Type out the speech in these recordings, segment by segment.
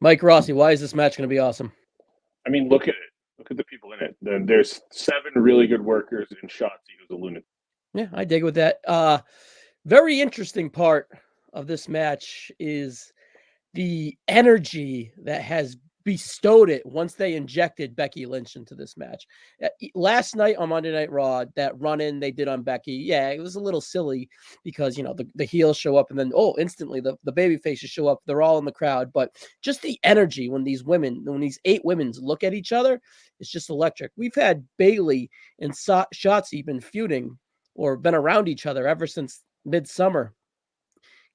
Mike Rossi, why is this match going to be awesome? I mean, look at it. Look at the people in it. There's 7 really good workers in Shotzi, who's a lunatic. Yeah, I dig with that. Very interesting part of this match is the energy that has bestowed it once they injected Becky Lynch into this match. Last night on Monday Night Raw, that run-in they did on Becky, yeah, it was a little silly because, the heels show up and then, instantly the baby faces show up. They're all in the crowd. But just the energy when these 8 women look at each other, it's just electric. We've had Bayley and Shotzi been feuding or been around each other ever since midsummer.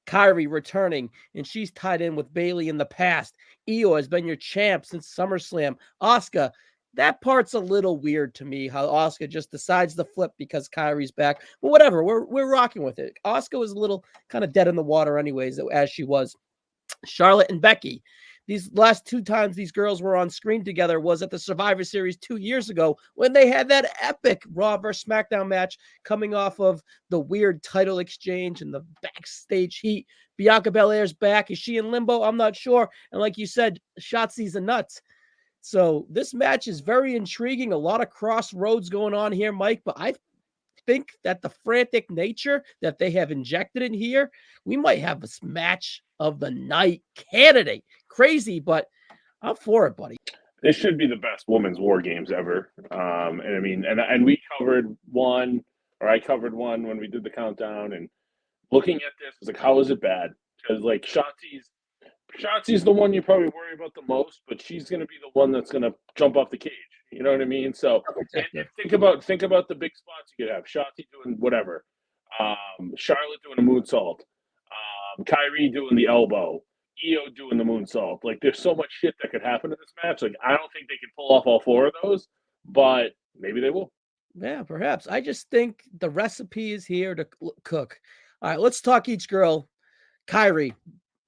KAIRI returning, and she's tied in with Bayley in the past. IYO has been your champ since SummerSlam. Asuka, that part's a little weird to me, how Asuka just decides to flip because KAIRI's back. But whatever, we're rocking with it. Asuka was a little kind of dead in the water anyways, as she was. Charlotte and Becky. These last 2 times these girls were on screen together was at the Survivor Series 2 years ago when they had that epic Raw vs. SmackDown match coming off of the weird title exchange and the backstage heat. Bianca Belair's back. Is she in limbo? I'm not sure. And like you said, Shotzi's a nut. So this match is very intriguing. A lot of crossroads going on here, Mike, but I think that the frantic nature that they have injected in here, we might have a match of the night candidate. Crazy, but I'm for it, buddy. This should be the best women's WarGames ever. And I mean, and we covered one, or I covered one when we did the countdown. And looking at this, it's like, how is it bad? Because like Shotzi's the one you probably worry about the most, but she's going to be the one that's going to jump off the cage. You know what I mean? So and think about the big spots you could have. Shotzi doing whatever, Charlotte doing a moonsault, KAIRI doing the elbow, IYO doing the moonsault. Like, there's so much shit that could happen in this match. Like, I don't think they can pull off all 4 of those, but maybe they will. Yeah, perhaps. I just think the recipe is here to cook. All right, let's talk each girl. KAIRI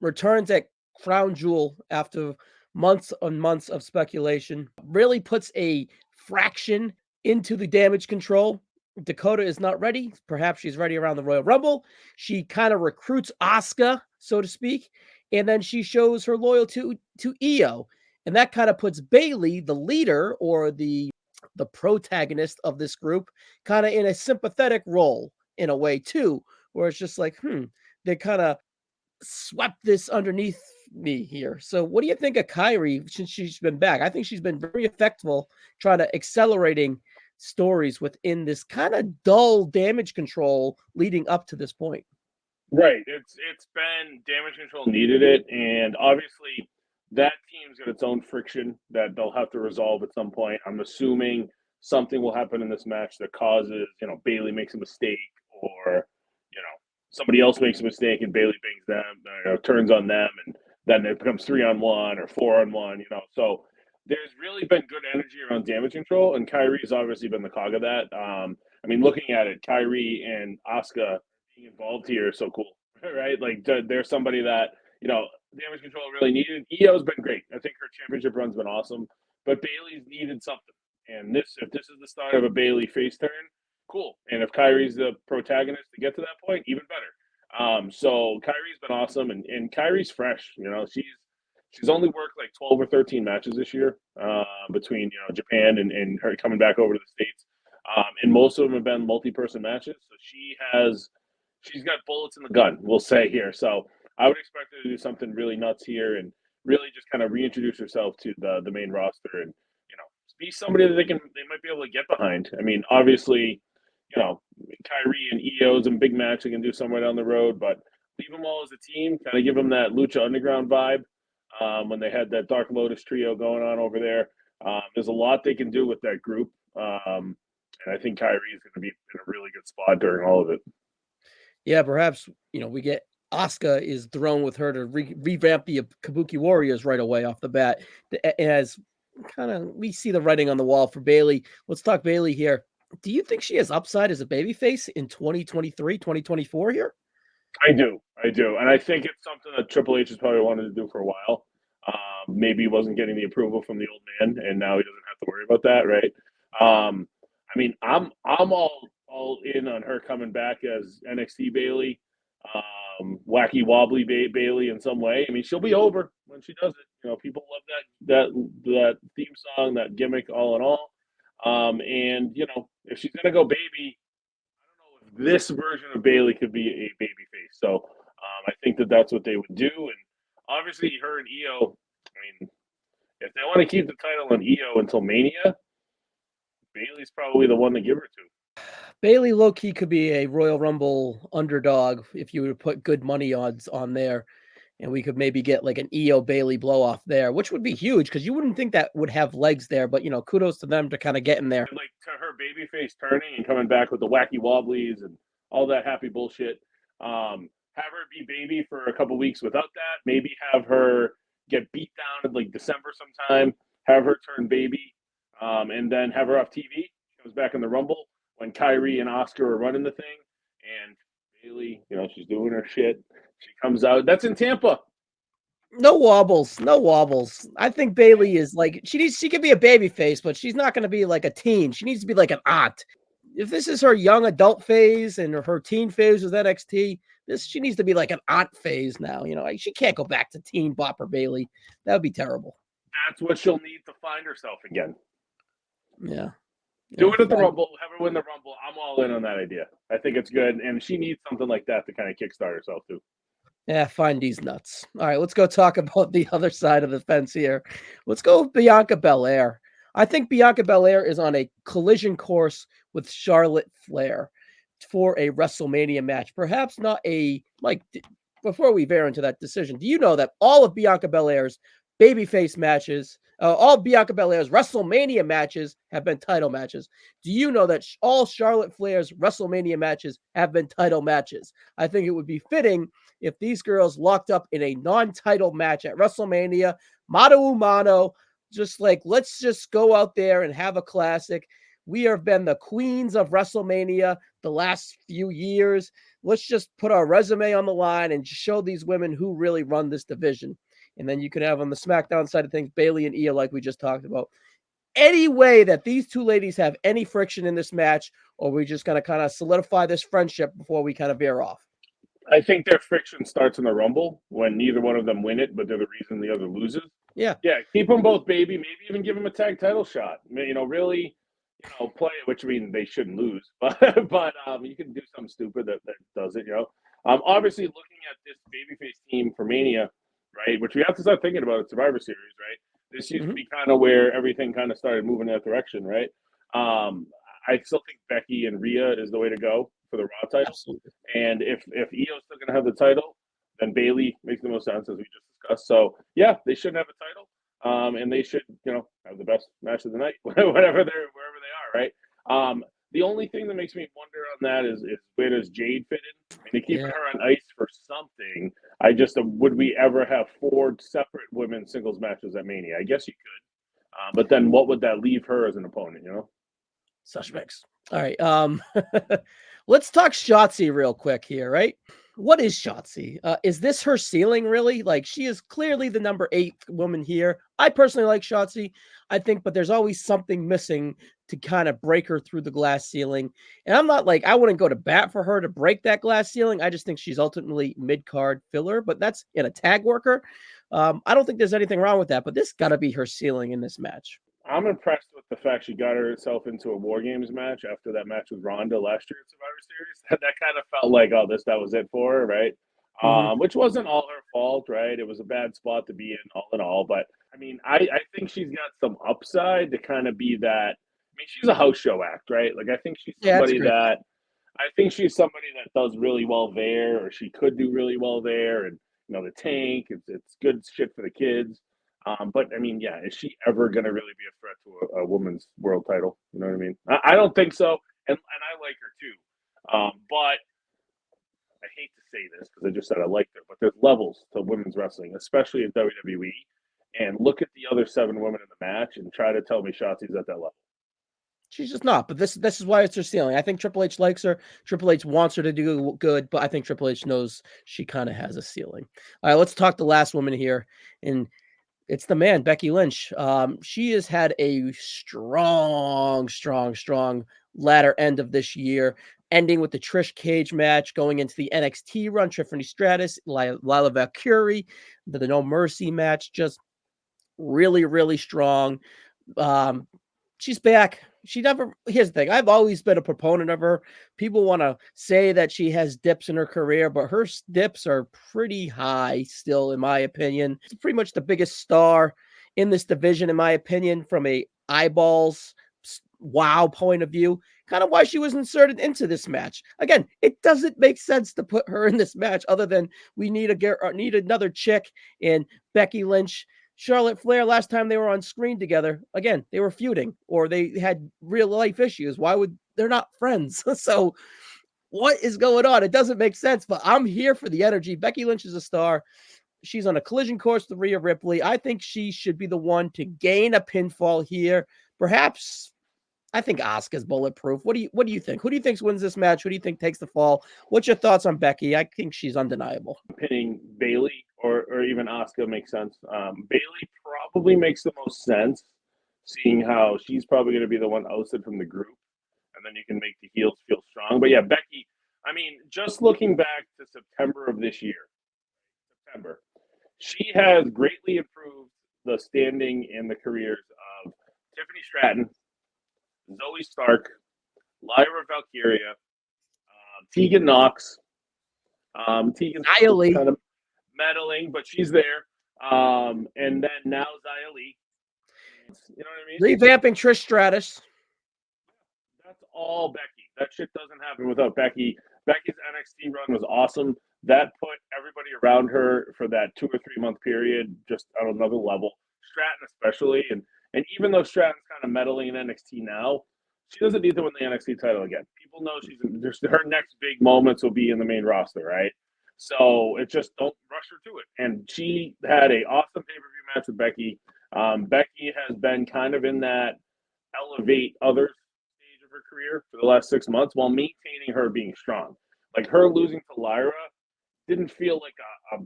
returns at Crown Jewel after months and months of speculation. Really puts a fraction into the damage control. Dakota is not ready. Perhaps she's ready around the Royal Rumble. She kind of recruits Asuka, so to speak, and then she shows her loyalty to IYO. And that kind of puts Bayley, the leader or the protagonist of this group, kind of in a sympathetic role in a way too, where it's just like, they kind of swept this underneath me here. So what do you think of KAIRI since she's been back? I think she's been very effective trying to accelerating stories within this kind of dull damage control leading up to this point. Right. It's been damage control needed it, and obviously that team's got its own friction that they'll have to resolve at some point. I'm assuming something will happen in this match that causes, Bayley makes a mistake, or, somebody else makes a mistake and Bayley bangs them, turns on them, and then it becomes 3-on-1 or 4-on-1, So there's really been good energy around damage control, and KAIRI's obviously been the cog of that. I mean, looking at it, KAIRI and Asuka being involved here is so cool, right? Like, there's somebody that, damage control really needed. IYO's been great. I think her championship run's been awesome, but Bayley's needed something. And if this is the start of a Bayley face turn, cool. And if KAIRI's the protagonist to get to that point, even better. So KAIRI's been awesome, and KAIRI's fresh. She's only worked like 12 or 13 matches this year, between Japan and her coming back over to the States, and most of them have been multi-person matches. So she's got bullets in the gun, we'll say here. So I would expect her to do something really nuts here and really just kind of reintroduce herself to the main roster and be somebody that they might be able to get behind. I mean, obviously, KAIRI and IYO's a big match they can do somewhere down the road, but leave them all as a team, kind of give them that Lucha Underground vibe, when they had that Dark Lotus trio going on over there. There's a lot they can do with that group, and I think KAIRI is going to be in a really good spot during all of it. Yeah, perhaps, we get Asuka is thrown with her to revamp the Kabuki Warriors right away off the bat. As we see the writing on the wall for Bayley. Let's talk Bayley here. Do you think she has upside as a babyface in 2023, 2024 here? I do. And I think it's something that Triple H has probably wanted to do for a while. Maybe he wasn't getting the approval from the old man, and now he doesn't have to worry about that, right? I mean, I'm all in on her coming back as NXT Bayley, wacky wobbly Bayley in some way. I mean, she'll be over when she does it. people love that theme song, that gimmick, all in all. And if she's gonna go baby, I don't know if this version of Bayley could be a baby face. So I think that's what they would do. And obviously, her and IYO. I mean, if they want to keep the title on IYO until Mania, Bayley's probably the one to give her to. Bayley low-key could be a Royal Rumble underdog if you were to put good money odds on there, and we could maybe get like an IYO Bayley blow-off there, which would be huge because you wouldn't think that would have legs there, but kudos to them to kind of get in there. Like to her babyface turning and coming back with the wacky wobblies and all that happy bullshit. Have her be baby for a couple weeks without that. Maybe have her get beat down in like December sometime. Have her turn baby, and then have her off TV. She comes back in the Rumble when KAIRI and Asuka are running the thing, and Bayley, she's doing her shit. She comes out. That's in Tampa. No wobbles, no wobbles. I think Bayley is like she could be a baby face, but she's not going to be like a teen. She needs to be like an aunt. If this is her young adult phase and her teen phase with NXT, she needs to be like an aunt phase now. She can't go back to teen bopper Bayley. That would be terrible. That's what she'll need to find herself again. Yeah. Do it at the Rumble. Have her win the Rumble. I'm all in on that idea. I think it's good, and she needs something like that to kind of kickstart herself too. Yeah, find these nuts. All right, let's go talk about the other side of the fence here. Let's go with Bianca Belair. I think Bianca Belair is on a collision course with Charlotte Flair for a WrestleMania match. Perhaps not before we veer into that decision, do you know that all of Bianca Belair's babyface matches, all Bianca Belair's WrestleMania matches have been title matches? Do you know that all Charlotte Flair's WrestleMania matches have been title matches? I think it would be fitting if these girls locked up in a non-title match at WrestleMania, mano a mano, let's just go out there and have a classic. We have been the queens of WrestleMania the last few years. Let's just put our resume on the line and show these women who really run this division. And then you can have on the SmackDown side of things, Bayley and IYO, like we just talked about. Any way that these two ladies have any friction in this match, or we're just going to kind of solidify this friendship before we kind of veer off? I think their friction starts in the Rumble when neither one of them win it, but they're the reason the other loses. Yeah. Keep them both baby. Maybe even give them a tag title shot. Really, play it. Which they shouldn't lose, but you can do something stupid that does it. Obviously looking at this babyface team for Mania, right? Which we have to start thinking about at Survivor Series, right? This used to be kind of where everything kind of started moving in that direction, right? I still think Becky and Rhea is the way to go for the Raw title. Absolutely. And if IYO's still going to have the title, then Bayley makes the most sense, as we just discussed. So, yeah, they shouldn't have a title. And they should, have the best match of the night, wherever they are, right? The only thing that makes me wonder on that is where does Jade fit in? And they keep her on ice for something. Would we ever have 4 separate women's singles matches at Mania? I guess you could. But then what would that leave her as an opponent, Such mix. All right. Let's talk Shotzi real quick here, right? What is Shotzi? Is this her ceiling, really? Like, she is clearly the number 8 woman here. I personally like Shotzi, I think, but there's always something missing to kind of break her through the glass ceiling. And I'm not I wouldn't go to bat for her to break that glass ceiling. I just think she's ultimately mid-card filler, but that's in a tag worker. I don't think there's anything wrong with that, but this got to be her ceiling in this match. I'm impressed with the fact she got herself into a WarGames match after that match with Ronda last year at Survivor Series. That kind of felt like, that was it for her, right? Which wasn't all her fault, right? It was a bad spot to be in all. But, I think she's got some upside to kind of be that. She's a house show act, right? I think she's somebody that does really well there, or she could do really well there. And, the tank, it's good shit for the kids. But is she ever going to really be a threat to a women's world title? You know what I mean? I don't think so, and I like her too. But I hate to say this because I just said I liked her, but there's levels to women's wrestling, especially in WWE. And look at the other 7 women in the match and try to tell me Shotzi's at that level. She's just not, but this is why it's her ceiling. I think Triple H likes her. Triple H wants her to do good, but I think Triple H knows she kind of has a ceiling. All right, let's talk the last woman here, and it's the man, Becky Lynch. She has had a strong latter end of this year, ending with the Trish Cage match, going into the NXT run, Tiffany Stratus, Lila Valkyrie, the No Mercy match. Just really, really strong. She's back. Here's the thing. I've always been a proponent of her. People want to say that she has dips in her career, but her dips are pretty high still, in my opinion. She's pretty much the biggest star in this division, in my opinion, from a eyeballs wow point of view. Kind of why she was inserted into this match. Again, it doesn't make sense to put her in this match other than we need another chick in Becky Lynch. Charlotte Flair, last time they were on screen together, again, they were feuding or they had real life issues. They're not friends? So what is going on? It doesn't make sense, but I'm here for the energy. Becky Lynch is a star. She's on a collision course with Rhea Ripley. I think she should be the one to gain a pinfall here. Perhaps I think Asuka's bulletproof. What do you think? Who do you think wins this match? Who do you think takes the fall? What's your thoughts on Becky? I think she's undeniable. Pinning Bayley or even Asuka makes sense. Bayley probably makes the most sense, seeing how she's probably going to be the one ousted from the group, and then you can make the heels feel strong. But yeah, Becky, I mean, just looking back to September of this year, she has greatly improved the standing and the careers of Tiffany Stratton, Zoe Stark, Lyra Valkyria, Tegan Knox. Tegan's kind of meddling, but she's there. And then now Xia Li. You know what I mean? Revamping Trish Stratus. That's all Becky. That shit doesn't happen without Becky. Becky's NXT run was awesome. That put everybody around her for that 2 or 3 month period just on another level. Stratton especially. And even though Stratton's kind of meddling in NXT now, she doesn't need to win the NXT title again. People know her next big moments will be in the main roster, right? So it just don't rush her to it. And she had an awesome pay-per-view match with Becky. Becky has been kind of in that elevate others stage of her career for the last 6 months while maintaining her being strong. Like her losing to Lyra didn't feel like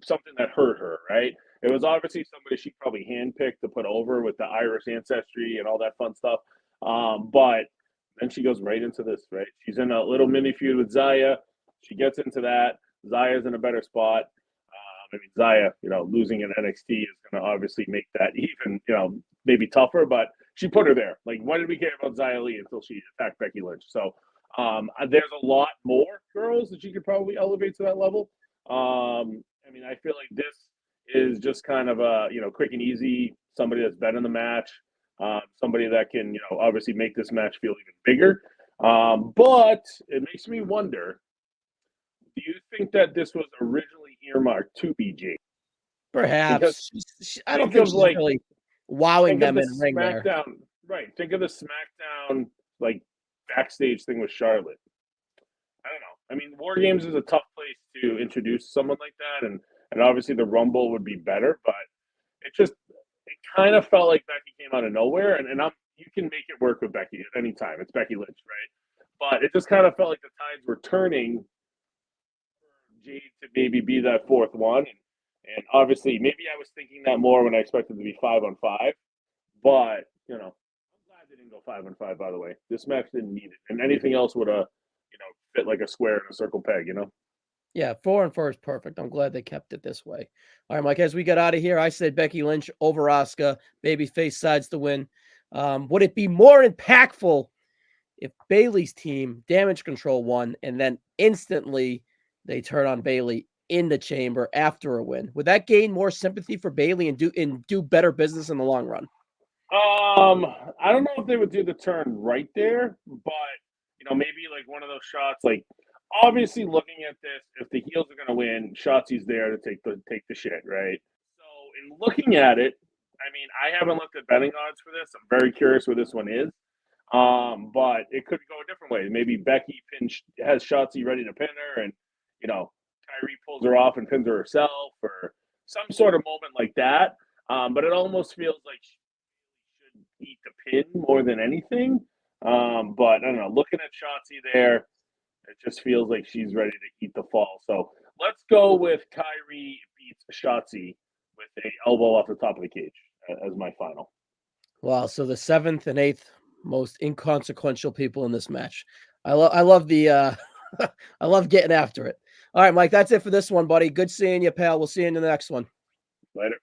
something that hurt her, right? It was obviously somebody she probably handpicked to put over with the Irish ancestry and all that fun stuff. But then she goes right into this, right? She's in a little mini feud with Xia. She gets into that. Zaya's in a better spot. I mean, Xia, losing in NXT is going to obviously make that even, maybe tougher, but she put her there. Like, why did we care about Xia Li until she attacked Becky Lynch? So there's a lot more girls that she could probably elevate to that level. I mean, I feel like this is just kind of a, quick and easy, somebody that's been in the match, somebody that can, obviously make this match feel even bigger. But it makes me wonder, do you think that this was originally earmarked to BG? Perhaps. I don't think she's really wowing them in the ring there. Right. Think of the SmackDown, backstage thing with Charlotte. I don't know. I mean, WarGames is a tough place to introduce someone like that, and obviously the Rumble would be better, but it kind of felt like Becky came out of nowhere, and you can make it work with Becky at any time. It's Becky Lynch, right? But it just kind of felt like the tides were turning for Jade to maybe be that fourth one, and obviously maybe I was thinking that more when I expected to be 5-on-5, but I'm glad they didn't go 5-on-5. By the way, this match didn't need it, and anything else would have fit like a square in a circle peg, Yeah, 4-4 is perfect. I'm glad they kept it this way. All right, Mike, as we get out of here, I said Becky Lynch over Asuka, babyface sides to win. Would it be more impactful if Bayley's team, Damage Control, won and then instantly they turn on Bayley in the chamber after a win? Would that gain more sympathy for Bayley and do better business in the long run? I don't know if they would do the turn right there, but maybe like one of those shots, obviously looking at this, if the heels are going to win, Shotzi's there to take the shit, right? So in looking at it, I mean, I haven't looked at betting odds for this. I'm very curious where this one is. But it could go a different way. Maybe Becky has Shotzi ready to pin her, and KAIRI pulls her off and pins her herself, or some sort of moment like that. But it almost feels like she should eat the pin more than anything. But I don't know. Looking at Shotzi there, it just feels like she's ready to eat the fall. So let's go with KAIRI beats Shotzi with an elbow off the top of the cage as my final. Wow. So the 7th and 8th most inconsequential people in this match. I love the I love getting after it. All right, Mike, that's it for this one, buddy. Good seeing you, pal. We'll see you in the next one. Later.